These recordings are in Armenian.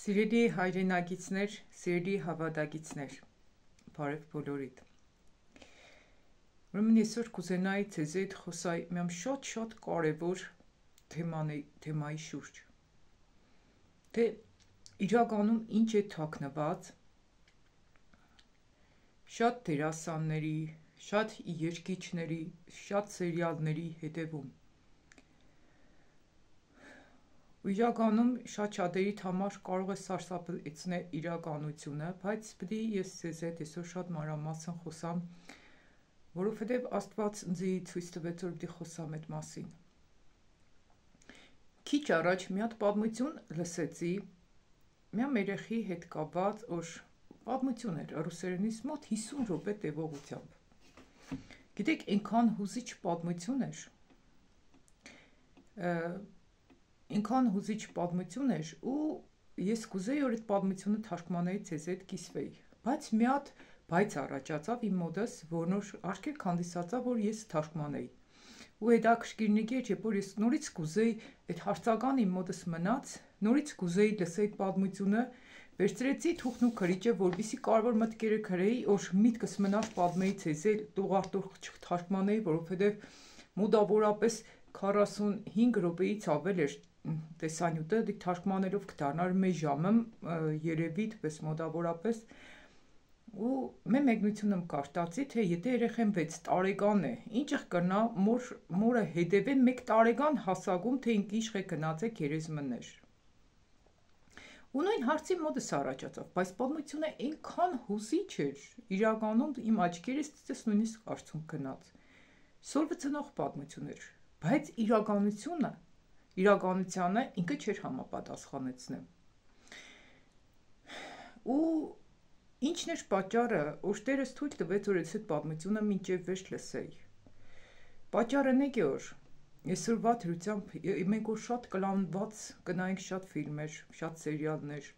Սիրելի հայրենագիցներ, սիրելի հավատագիցներ, բարև բոլորիդ։ Ուրեմն այսօր կուզենայի ձեզ հետ խոսալ մի շատ կարևոր թեմայի շուրջ։ Թե իրականում ինչ է թաքնված շատ դերասանների, շատ երգիչների, շատ սերիալների հետևում։ Իրականում շատերիդ համար կարող է սարսափեցնել իրականությունը, բայց պետք է ես ձեզ հետ այսօր շատ մանրամասն խոսամ, որովհետև Աստված ինձ ցույց տվեց, որ պետք է խոսամ այդ մասին։ Քիչ առաջ մի հատ պատմություն լսեցի մի երեխի հետ կապված, որ պատմություն էր ռուսերենից մոտ 50 րոպե տևողությամբ։ Գիտեք, այնքան հուզիչ պատմություն էր, ու ես կուզեի, որ այդ պատմությունը թարգմանեի ձեզ հետ կիսվեի, բայց մի հատ բայց առաջացավ իմ մոտս, որնոր արգելք հանդիսացավ, որ ես թարգմանեի։ Ու հետաքրքիրն էր, երբ որ ես նորից կուզեի այդ հարցական իմ մոտս մնաց, նորից կուզեի լսեի պատմությունը, վերցրեցի թուղթն ու քրիճը, որպեսզի կարևոր մտքերը գրեի, որ միտքս մնար պատմեի ձեզ հետ, ուղղարտող չթարգմանեի, որովհետև մոտավորապես 45 րոպեից ավել էր տեսանյութը, թարգմանելով կդառնար մեկ ժամը երևի դպես մոտավորապես, ու մեկնությունում կարտացի, թե եթե երեխեն 6 տարեկան է, ինչ կնա մորը հետևե 1 տարեկան հասակում, թե ինչ է գնացել գերեզմներ։ Ու նույն հարցի մոտս առաջացավ, բայց պատմությունը այնքան հուզիչ էր, իրականում իմ աչքերից նույնիսկ արցունք գնաց։ Սորվծնող պատմություն էր, բայց իրականությանը ինքը չէր համապատասխանեցնում։ Ու ինչն էր պատճառը, որ Տերս թույլ տվեց, որ այս պատմությունը մինչև վերջ լսեի։ Պատճառն է, որ այսօրվա դրությամբ մենք որ շատ կլանված կնայենք շատ ֆիլմեր, շատ սերիալներ,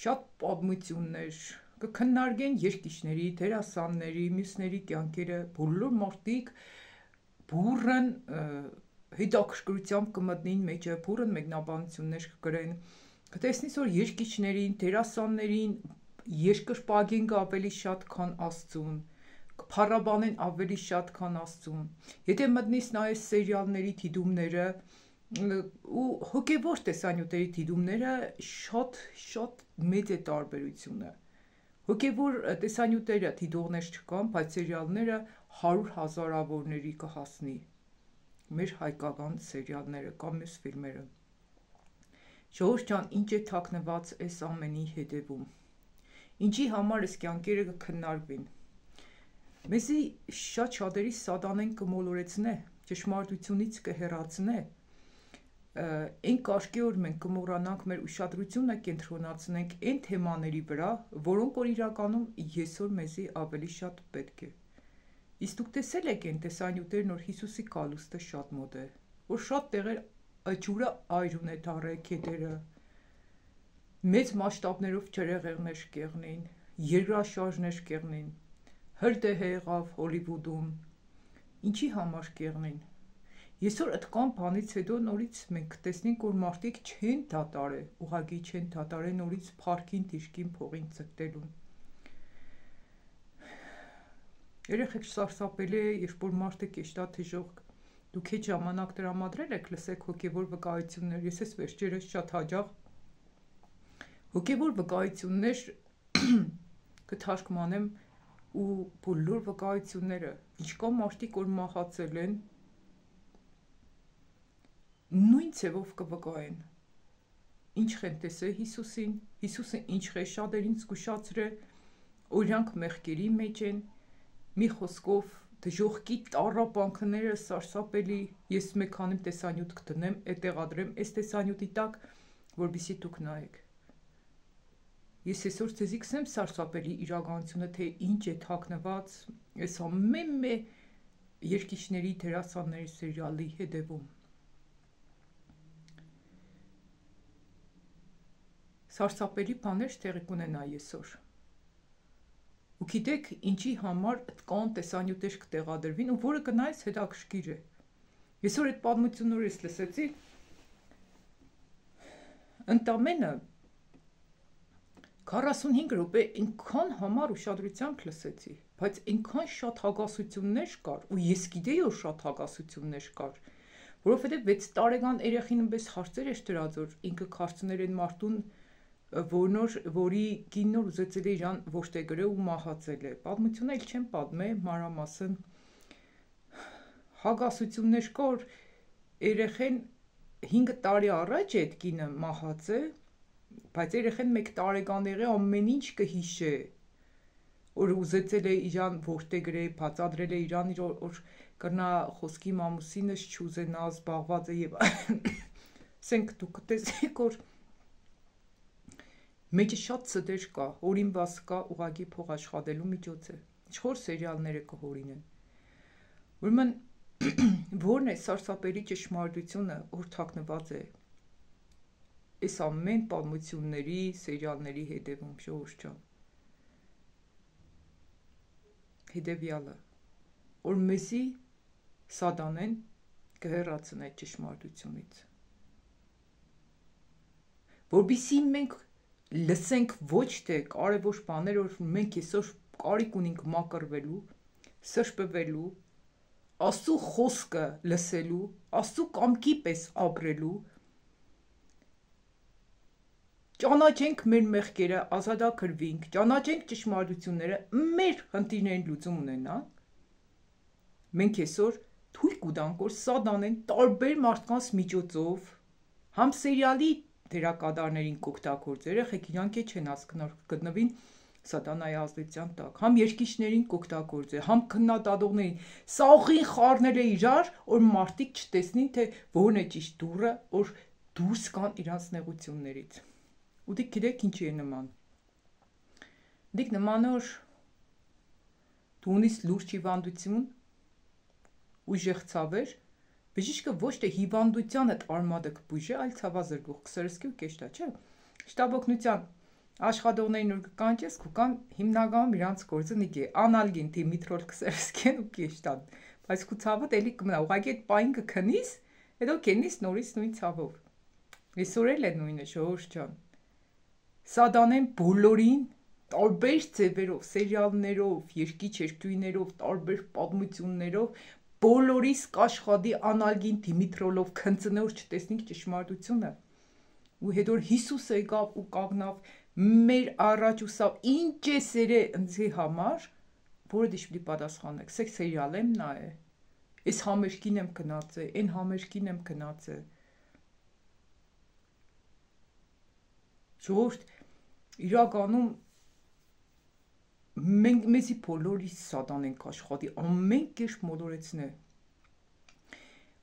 շատ պատմություններ, կքննարկեն երգիչների, դերասանների, մյուսների կյանքերը, բոլոր մարդիկ բուրըն հետաքրքրությամբ կմտնին մեջը, բուրըն մեկնաբանություններ կգրեն, կտեսնείς, որ երգիչներին, դերասաններին երկրպագեն ավելի շատ, քան Աստծուն, կփառաբանեն ավելի շատ, քան Աստծուն։ Եթե մտնείς նայես սերիալների դիտումները ու հոգևոր տեսանյութերի դիտումները, շատ մեծ է տարբերությունը։ Հոգևոր տեսանյութերը դիտողներ չկան, բայց սերիալները 100 հազարավորների կհասնի։ Մեր հայկական սերիալները կամ մյուս ֆիլմերը։ Ժողովուրդ ջան, ինչ է թաքնված այս ամենի հետևում։ Ինչի համար այս կյանքերը կքննարկվին։ Մեզի շատերի սատանեն կմոլորեցնե, ճշմարտությունից կհեռացնե, այն կարգի, որ մենք կմոռանանք մեր ուշադրությունը կենտրոնացնենք այն թեմաների վրա, որոնք որ իրականում այսօր մեզի ավելի շատ պետք է։ Իսկ դուք տեսել եք այն տեսանյութերն, որ Հիսուսի կալուստը շատ մոտ է, որ շատ տեղեր ջուրը այրուն է դարել քետերը, մեծ մասշտաբներով ջրեղեղներ կեղնին, երկրաշարժներ կեղնին, հրդեհ եղավ Հոլիվուդում, ինչի համար կեղնին։ Այսօր այդքան բանից հետո նորից մենք տեսնենք, որ մարդիկ չեն դադարել, ուղղակի չեն դադարել նորից փառքին, դիրքին, փողին ցկտելուն։ Երեխեք սարսափելի է, երբ որ մարդը կեշտաթժող, դուք հետ ժամանակ տրամադրել եք, լսեք հոգևոր վկայություններ, ես ես վերջերս շատ հաճախ հոգևոր վկայություններ կթարգմանեմ ու բոլոր վկայությունները, ինչքան մարդիկ որ մահացել են, նույն ձևով կվկայեն, ինչ են տեսել Հիսուսին, Հիսուսը ինչ է շատերին զգուշացրել, օրյանք մեղքերի մեջ են, մի խոսքով դժոխքի տառապանքները սարսափելի, ես մեկ քանի տեսանյութ կդնեմ, տեղադրեմ այս տեսանյութի տակ, որպեսզի դուք նայեք։ Ես այսօր ձեզի կսեմ սարսափելի իրականությունը, թե ինչ է թաքնված այս ամեն երգիչների, դերասանների սերիալի հետևում։ Սարսափելի բաներ տեղի կունենա այսօր։ Ու գիտեք, ինչի համար կան տեսանյութեր կտեղադրվին ու որը կնայես հետաքրքիր է։ Այսօր այդ պատմությունները ես լսեցի, ընդամենը 45 րոպե այնքան համար ուշադրությամբ լսեցի, բայց այնքան շատ հագասություններ կար, ու ես գիտեի, որ շատ հագասություններ կար, որովհետև 6 տարեկան երեխին այնպես հարցեր էր դրած, որ ինքը կարծներ են մարդուն, որի կինն ուզեցել է իրան որդեգրել ու մահացել է։ Պատմությունը էլ չեմ պատմել մանրամասն։ Հագասություններ կար, երեխեն 5 տարի առաջ այդ կինը մահաց է, բայց երեխեն 1 տարեկան եղե ամեն ինչ կհիշե, որ ուզեցել է իրան որդեգրել, բացատրել է իրան, որ կրնա խոսքի մամուսինս չուզենա, զբաղված է եւ ասենք դուք տեսեք, որ մեջը շատ ցդեր կա, հորինված կա, ուղղակի փող աշխատելու միջոց է։ Ինչ-որ սերիալները կհորինեն։ Ուրեմն որն է սարսափելի ճշմարտությունը, որ թաքնված է այս ամեն պատմությունների, սերիալների հետևում, ժողովուրդ ջան։ Հետևյալը, որ մեզի սատանեն կհեռացնի այդ ճշմարտությունից։ Որպեսզի մենք լսենք ոչ թե կարևոր բաներ, որ մենք այսօր կարիք ունենք մակռվելու, սրբվելու, Աստծո խոսքը լսելու, Աստծո կամքի պես ապրելու, ճանաչենք մեր մեղքերը, ազատագրվենք, ճանաչենք ճշմարտությունները, մեր խնդիրներին լուծում ունենանք, մենք այսօր թույլ կտանք, որ սատանեն տարբեր մարդկանց միջոցով, համ սերիալի դերակատարներին կօգտագործի, երեխեք իրանք չեն հասկնար գտնվին սատանայի ազդեցության տակ, համ երկիչներին կօգտագործի, համ քննադատողներին, սաղին խառնել է իրար, որ մարդիկ չտեսնին, թե որն է ճիշտ դուռը, որ դուրս կան իրանց նեղություններից։ Ու դիք գիտեք ինչի է նման։ Դիք նման որ դու ունիս լուրջ հիվանդություն, ուժեղ ցավեր, բժիշկը ոչ թե հիվանդությանդ արմատը կբուժի, այլ ցավազրկող կսրսկի ու կեշտա, չէ։ Շտաբօգնության աշխատողներին որ կանչես, կան հիմնականում իրանց գործը նիգ է, անալգին դիմիտրոլ կսրսկեն ու կեշտան, բայց քու ցավը էլի կմնա, ուղղակի այդ պայն կքնիս, հետո կենիս նորից նույն ցավով։ Այսօր էլ է նույնը, ժողովուրդ ջան։ Սատանեն բոլորին տարբեր ձևերով, սերիալներով, երկիչերկույներով, տարբեր պատմություններով բոլորիս կաշխատի անալգին դիմիտրոլով քնծնե որ չտեսնենք ճշմարտությունը։ Ու հետո Հիսուսը եկավ ու կանգնավ մեր առաջ ու սա ինչ է սերը ինձի համար, որը դիշ պիտի պատասխանեք։ Սեք սերիալ եմ նայե։ Այս համերգին եմ գնացել, այն համերգին եմ գնացել։ Ժողովուրդ, իրականում մեզի բոլորիս սատանեն կաշխատի ամեն կերպ մոլորեցնե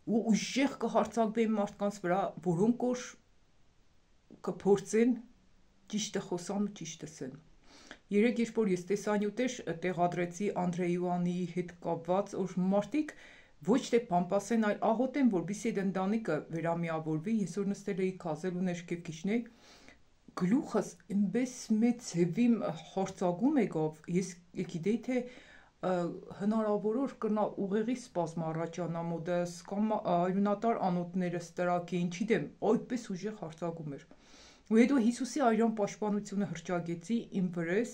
ու ուժեղ կհարձակվեն մարդկանց վրա, որոնք որ կփորձեն ճիշտը խոսան ու ճիշտը ասեն։ Երեք երբ որ ես տեսանյութեր տեղադրեցի Անդրեյ Յուանի հետ կապված, որ մարդիկ ոչ թե պամպասեն, այլ աղոթեն, որպեսզի այդ ընտանիքը վերամիավորվի, ես որ նստել էի քազել ու ներքև քիչնեի, գլուխս այնպես մեծ հեվի հարցակում եկավ, ես գիտեի թե հնարավոր որ կրնա ուղեղի սպազմ առաջանա մոդես կամ արյունատար անոթները ստրակեին, չգիտեմ, այդպես ուժեղ հարցակում էր։ Ու հետո Հիսուսի արյան պաշտպանությունը հրճագեցի իմ վրես,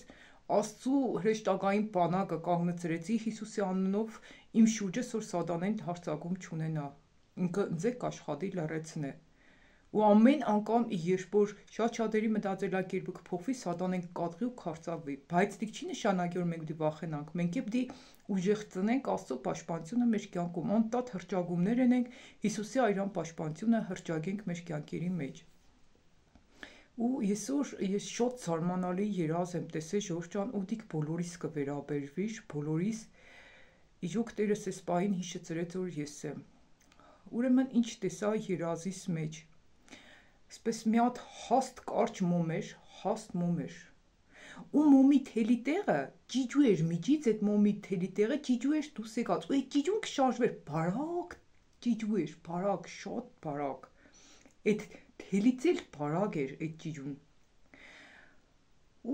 Աստծո հրեշտակային բանակը կանգնեցրեցի Հիսուսի անունով իմ շուրջս որ սատանեն հարցակում չունենա։ Ինքը ինձ է կաշխատի լռեցնե։ Ու ամեն անգամ երբ որ շատ-շատերի մտածելակերպը կփոխվի, սատանեն կկատղի ու կհարցակվի, բայց դիք չի նշանակի որ մենք դի վախենանք, մենք պիտի ուժեղ ծնենք Աստծո պաշտպանությունը մեր կյանքում, անտատ հրճագումներ ունենք, Հիսուսի արյան պաշտպանությունը հրճագենք մեր կյանքերի մեջ։ Ու ես շատ զարմանալի երազ եմ տեսել ժողովուրդ ջան, ու դիք բոլորիս կվերաբերվիր, բոլորիս իջոք Տերս էս պահին հիշը ծրեց որ ես եմ։ Ուրեմն ինչ տեսա երազիս մեջ։ Այսպես մի հատ հաստ կարճ մոմ էր, ու մոմի թելի տեղը ջիջու էր միջից, այդ մոմի թելի տեղը ջիջու էր դուրս եկած, ու այդ ջիջուն կշարժվեր, բարակ ջիջու էր, բարակ, շատ բարակ, այդ թելից էլ բարակ էր այդ ջիջուն։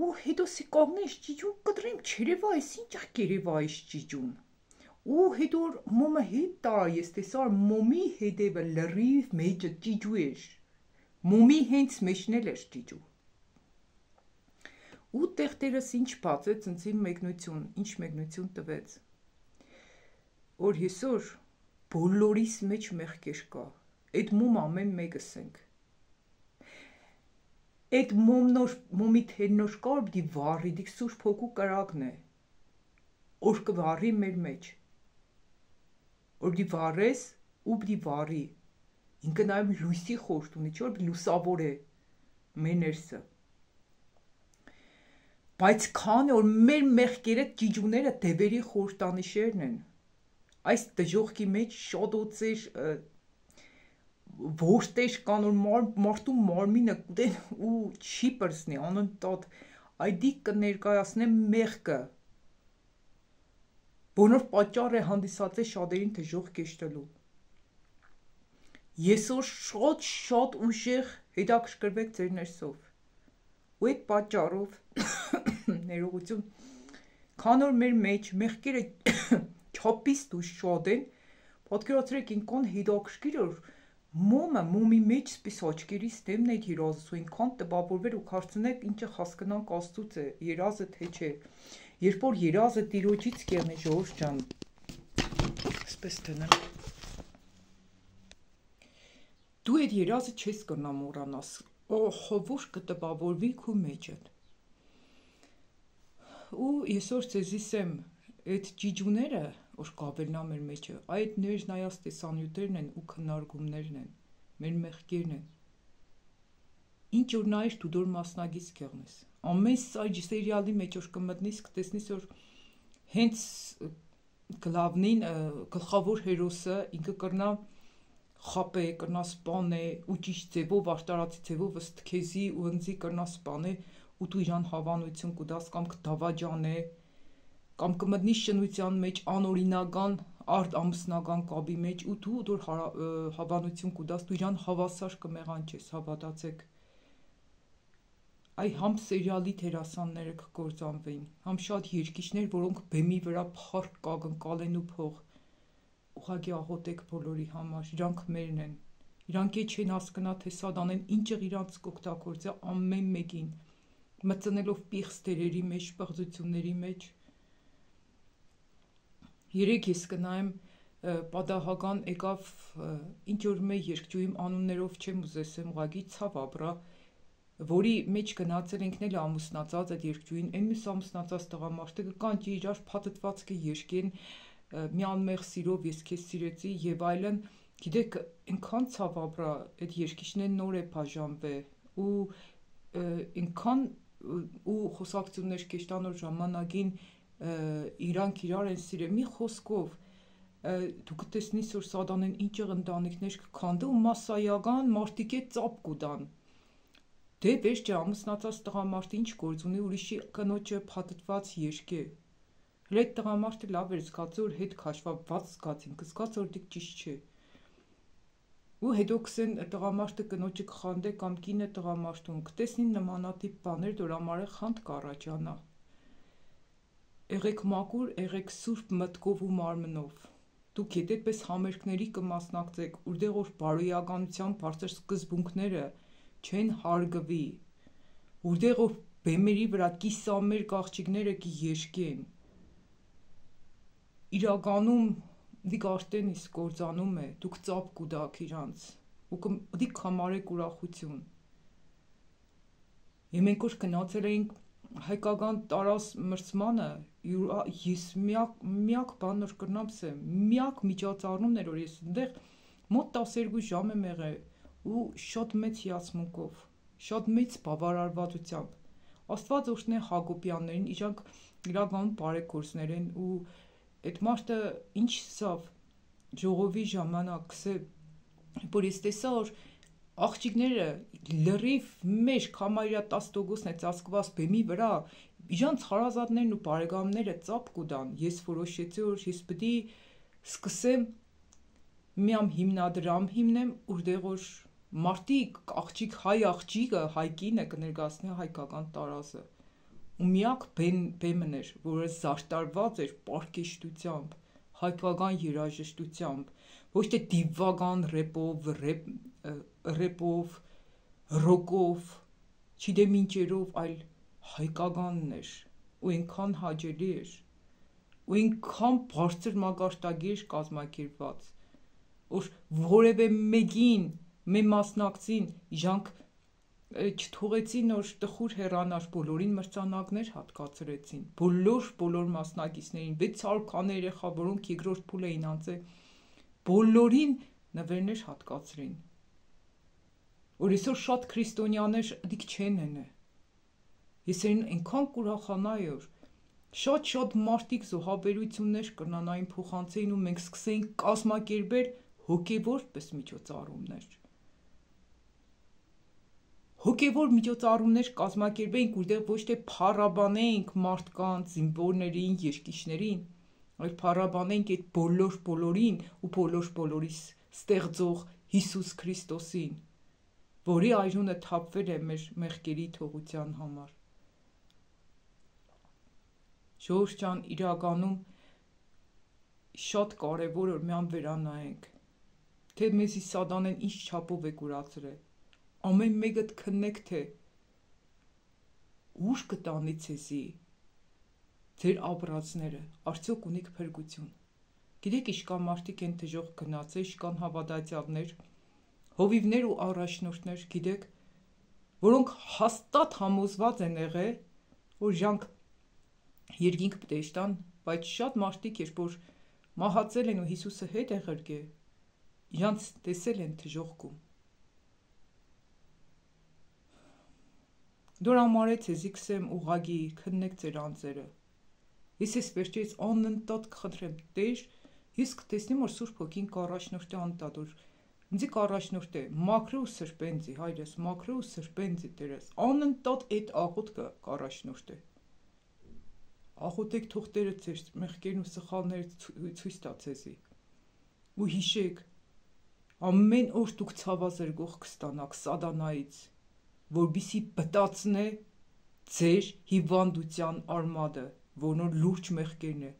Ու հետո սի կողնես ջիջուն կտրեմ, չերևա այս ինչ կերևա այս ջիջուն։ Ու հետո մոմը հետ տարա, ես տեսա մոմի հետևը լրիվ մեջը ջիջու էր, մոմի հենց մեջն էլ էր ջիջու։ ու տեղտերս ինչ բացեց ինձ մեկնություն, ինչ մեկնություն տվեց, որ այսօր բոլորիս մեջ մեղքեր կա, այդ մոմ ամեն մեկս ենք, այդ մոմի թերնոր կար բդի վարի, դիք Սուրբ Հոգու կրակն է, որ կվարի մեր մեջ, որ բդի վարես ու բդի վարի, ինքը նաև լույսի խորտ ունի, չէ՞ որ լուսավոր է մեր ներսը, բայց քան որ մեր մեղքերը ճիճուները դևերի խորտանիշերն են, այս դժողքի մեջ շատ օծեր որդեր կան, որ մարդու մարմինը կուտեն ու չի պրսնի, անընդհատ այդիկ կներկայացնեն մեղքը, որնոր պատճառ է հանդիսացել շատերին դժող կեշտելու, Եսօր շատ ուժեղ հետաքրքրվեք ձեր ներսով, ու այդ պատճառով ներողություն, քան որ մեր մեջ մեղքերը չափից դուրս շատ են, պատկերացրեք ինքան հետաքրքիր որ մոմի մեջ սպես աչքերից դեմն է երազս ու ինքան տպավորվեր ու կարծնեք ինչը հասկանանք Աստծուց է, երազը թե չէ, երբ որ երազը Տիրոջից կեղնի ժողովուրդ ջան, սպես դնեմ, դու այդ երազը չես կրնա մոռանաս, որ կտպավորվի քու մեջդ, ու եսօր ձեզիս եմ այդ ճիճուները, որ կավելնա մեր մեջը, այդ ներնայած տեսանյութերն են ու քննարկումներն են, մեր մեղքերն են, ինչ որ նայր դու դոր մասնագից կեղնես, ամեն սերիալի մեջ որ կմտնիս կտեսնիս որ հենց գլավնին գլխավոր հերոսը ինքը կրնա խապե, կրնա սպանե ու ճիշտ ձևով, աշտարացի ձևով ըստ քեզի ու ընձի կրնա սպանե ու դու իրան հավանություն կուտաս կամ կդավաճանե կամ կմտնի շնության մեջ անօրինական ամուսնական կապի մեջ ու դու դոր հավանություն կուտաս, դու իրան հավասար կմեղանչես, հավատացեք այ համ սերիալի դերասանները կկործանվեին, համ շատ երկիչներ, որոնք բեմի վրա փառք կակնկալեն ու փող ուղղակի աղոթեք բոլորի համար, իրանք մերն են, իրանք չեն հասկանա, թե սատանեն ինչեղ իրանց կօգտագործա ամեն մեկին, մծնելով պիղծ դերերի մեջ, պղծությունների մեջ։ Երեք ես կնայեմ պատահական եկավ ինչ որ մեր երկչույի անուններով չեմ ուզեսեմ ուղղակի ցավ ապրա, որի մեջ գնացել ինքն էլ ամուսնացած այդ երկչույին, այն մյուս ամուսնացած տղամարդը կան իրար փաթթվածքը երկեն մի անմեղ սիրով ես քեզ սիրեցի եւ այլն, գիտեք, այնքան ցավ ապրա այդ երկիչներն նոր է բաժանվել ու այնքան ու խոսակցություններ կեշտանոր ժամանակին իրանք իրար են սիրել մի խոսքով դու կտեսնես որ սատանեն ինչեղ ընտանիքներ կքանդի ու մասսայական մարդիկ է ծապ կուտան դե վերջ ամուսնացած տղամարդը ինչ գործ ունի ուրիշի կնոջը փաթթված երկե Հենց այդ տղամարդը լավ էր զգացել, որ հետ քաշվաբված զգացինք, զգաց որ դիք ճիշտ չէ։ Ու հետո կսեն տղամարդը կնոջը կխանդե կամ կինը տղամարդուն, կտեսնին նմանատիպ բաներ, որ ամառը խանդ կառաջանա։ Եղեք մաքուր, եղեք սուրբ մտքով ու մարմնով։ Դուք եթե պես համերգների կմասնակցեք, որտեղ որ բարոյականության բարձր սկզբունքները չեն հարգվի, որտեղ որ բեմերի վրա կիսամերկ աղջիկները կերկեն իրականում դիք արդեն իսկ կործանում է, դուք ծապ կուտաք իրանց, ու դիք համարեք ուրախություն։ Եվ մենք որ գնացել էինք հայկական տարաս մրցմանը, ես միակ բան որ կրնամ սեմ, միակ միջոցառումն էր, որ ես այնտեղ մոտ 12 ժամ եմ եղել ու շատ մեծ հիացմունքով, շատ մեծ բավարարվածությամբ։ Աստված օրհնե Հակոբյաններին, իրանք իրականում բարեգործներ են ու Այդ մարդը ինչ սավ ժողովի ժամանակ որ ես տեսա որ աղջիկները լրիվ մեր համարյա 10%-ն է ծածկված բեմի վրա իրանց հարազատներն ու բարեկամները ծապ կուտան ես որոշեցի որ ես պետք է սկսեմ մի հիմնադրամ հիմնեմ որտեղ որ մարդիկ հայ աղջիկը հայ կինը կներկայացնի հայկական տարազը ու միակ բեմն էր, որը զարդարված էր պարկեշտությամբ, հայկական երաժշտությամբ, ոչ թե դիվական ռեպով, ռոկով, չգիտեմ ինչերով, այլ հայկականն էր ու այնքան հաճելի էր ու այնքան բարձր մագարտագիր կազմակերպված, որ որևէ մեկին մեր մասնակցին իժանք չթողեցին, որ տխուր հեռանար, բոլորին մրցանակներ հատկացրեցին, բոլոր մասնակիցներին, 600 քանի երեխա, որոնք երկրորդ փուլ էին անցել, բոլորին նվերներ հատկացրին, որ այսօր շատ քրիստոնյաներ դիք չեն ենը, ես այնքան կուրախանայի, որ շատ մարդիկ զոհաբերություններ կրնանային փոխանցեին ու մենք սկսեինք կազմակերպել հոգևոր պես միջոցառումներ։ Հոգևոր միջոցառումներ կազմակերպեինք, որտեղ ոչ թե փառաբանեինք մարդկանց, զինվորներին, երգիչներին, այլ փառաբանեինք այդ բոլորին ու բոլորի ստեղծող Հիսուս Քրիստոսին, որի այրունը թափվել է մեր մեղքերի թողության համար։ Ժողովուրդ ջան, իրականում շատ կարևոր որ միան վերանայենք, թե մեզի սատանեն ինչ չափով է կուրացրել, ամեն մեկդ քննեք, թե ուր կտանի ցեզի ձեր ապրածները, արդյոք ունիք փրկություն։ Գիտեք, իշկան մարդիկ են դժոխք գնացել, իշկան հավատացյալներ, հովիվներ ու առաջնորդներ, գիտեք, որոնք հաստատ համոզված են եղել, որ իրանք երկինք պետք է ստան, բայց շատ մարդիկ, երբ որ մահացել են ու Հիսուսը հետ է ղրկել, իրանց տեսել են դժոխքում։ Դոր համար է ցեզի կսեմ ուղագի, քննեք ձեր անձերը։ Ես ես վերջերս անընդհատ կխնդրեմ, Տեր, ես կտեսնեմ, որ Սուրբ Հոգին կառաջնորդ է անընդհատ, որ ինձ կառաջնորդ է, մաքրու սրբենձի, հայրս, մաքրու սրբենձի Տերս, անընդհատ այդ աղոթքը կառաջնորդ է։ Աղոթեք, թող Տերը ձեր մեղքերն ու սխալները ցույց տա ցեզի։ Ու հիշեք, ամեն օր դուք ցավազրկող կստանաք սատանայից, որբիսի բտացնե ձեր հիվանդության արմատը, որոնց լուրջ մեղքերն է։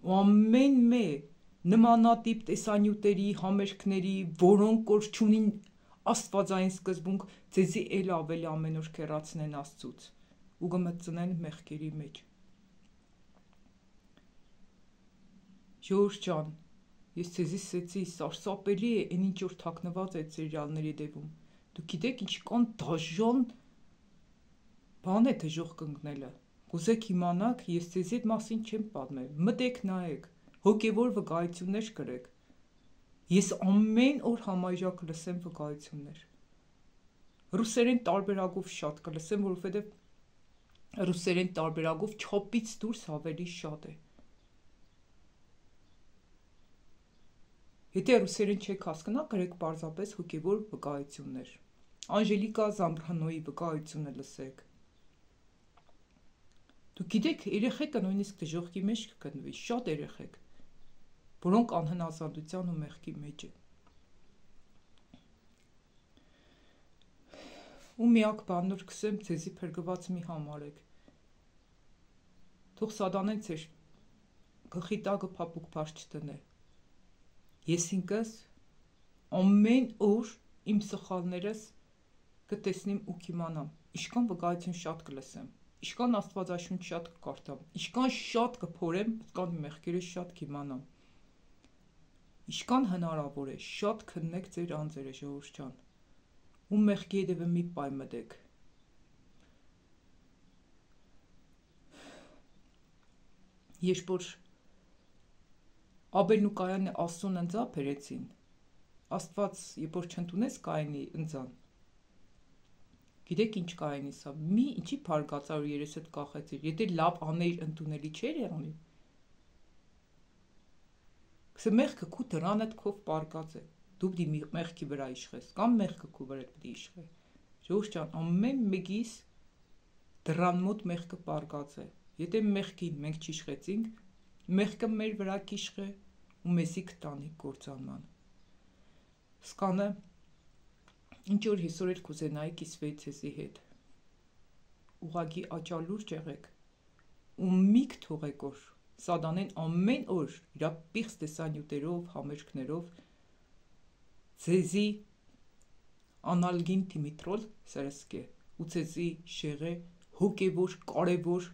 Ու ամեն նմանատիպ տեսանյութերի, համերգների, որոնք որ չունին աստվածային սկզբունք, ձեզի էլ ավելի ամեն օր քեռացնեն Աստծուց ու կմտցնեն մեղքերի մեջ։ Ժողովուրդ ջան, ես ցեզի ասեցի, սարսափելի է այն ինչ որ թաքնված է սերիալների դեպքում։ Դուք գիտեք ինչքան դաժան բան է դժոխք ընկնելը։ Կուզեք իմանաք, ես ցեզի այդ մասին չեմ պատմել։ Մտեք նայեք, հոգևոր վկայություններ կրեք։ Ես ամեն օր համարյա կլսեմ վկայություններ։ Ռուսերեն տարբերակով շատ կլսեմ, որովհետև ռուսերեն տարբերակով չափից դուրս ավելի շատ է։ Եթե ռուսերեն չեք հասկանա, գրեք պարզապես հոգևոր վկայություններ։ Անժելիկա Զամբրանոյի վկայությունը լսեք։ Դուք գիտեք, երեխեքը նույնիսկ դժոխքի մեջ կգտնվի, շատ երեխեք, որոնք անհնազանդության ու մեղքի մեջ են։ Ու միակ բանն որ կսեմ, ձեզի փրկված մի համարեք։ Թող սատանեն ձեր գլխի տակը փափուկ բար չտնե։ Ես ինքս ամեն օր իմ սխալներս կտեսնեմ ու կիմանամ, ինչքան վկայություն շատ կլսեմ, ինչքան Աստվածաշունչ շատ կկարդամ, ինչքան շատ կփորեմ, այսքան մեղքերը շատ կիմանամ։ Ինչքան հնարավոր է, շատ քննեք ձեր անձերը, ժողովուրդ ջան, ու մեղքի հետևը մի պայմդեք։ Երբ որ Աբելն ու Կայանը Աստծուն ընձա բերեցին, Աստված, երբ որ չընդունեց Կայանի ընձան, գիտեք ինչ Կայանի սա, մի ինչի փարգացար ու երեսդ կախեցիր, եթե լավ աներ ընդունելի չէր եղնի։ Կսե մեղքը քու դրանդ քով պարգած է, դու պիտի մեղքի վրա իշխես, կամ մեղքը քու վրա պիտի իշխե։ Ժողովուրդ ջան, ամեն մեկիս դրան մոտ մեղքը պարգած է։ Եթե մեղքին մենք չիշխեցինք, մեղքը մեր վրա կիշխե ու մեզի կտանի կործանման։ Սկանը ինչ որ հիսոր էլ կուզենայի կիսվեի ցեզի հետ։ Ուղագի աճալուրջ եղեք ու միք թողեք որ սատանեն ամեն օր իր պիղծ տեսանյութերով, համերգներով ձեզի անալգին Դիմիտրոլ սրսկե ու ցեզի շեղե հոգևոր, կարևոր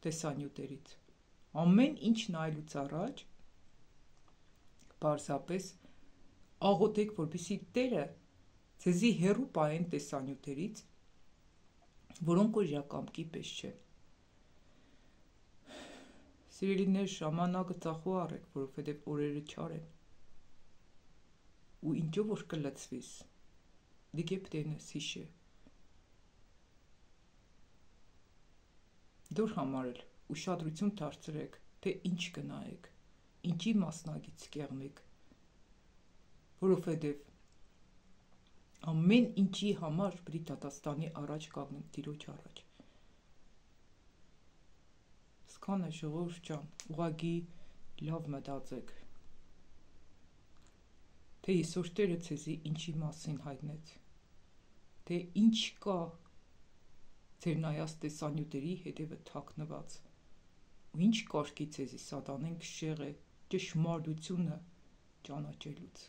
տեսանյութերից։ Ամեն ինչ նայելուց առաջ պարզապես աղոթեք, որպեսզի Տերը ձեզի հեռու պահեն տեսանյութերից, որոնք որ իրակամքի պես չեն։ Սիրելիներ, ժամանակը ծախուհար եք, որովհետև օրերը չար են։ Ու ինչով որ կլծվիս, դիգե պտենս հիշե։ Դուր համարել, ուշադրություն դարձրեք, թե ինչ կնայեք, ինչի մասնագից կեղնեք, որովհետև ամեն ինչի համար պիտի դատաստանի առաջ կանգնենք Տիրոջ առաջ։ Սկան է ժողովուրդ ջան, ուղղակի լավ մտածեք, թե այսօր Տերը ձեզի ինչի մասին հայտնեց, թե ինչ կա ձեր նայած տեսանյութերի հետևը թաքնված, ու ինչ կարգի ձեզի սատանեն քշեղ է ճշմարտությունը ճանաչելուց։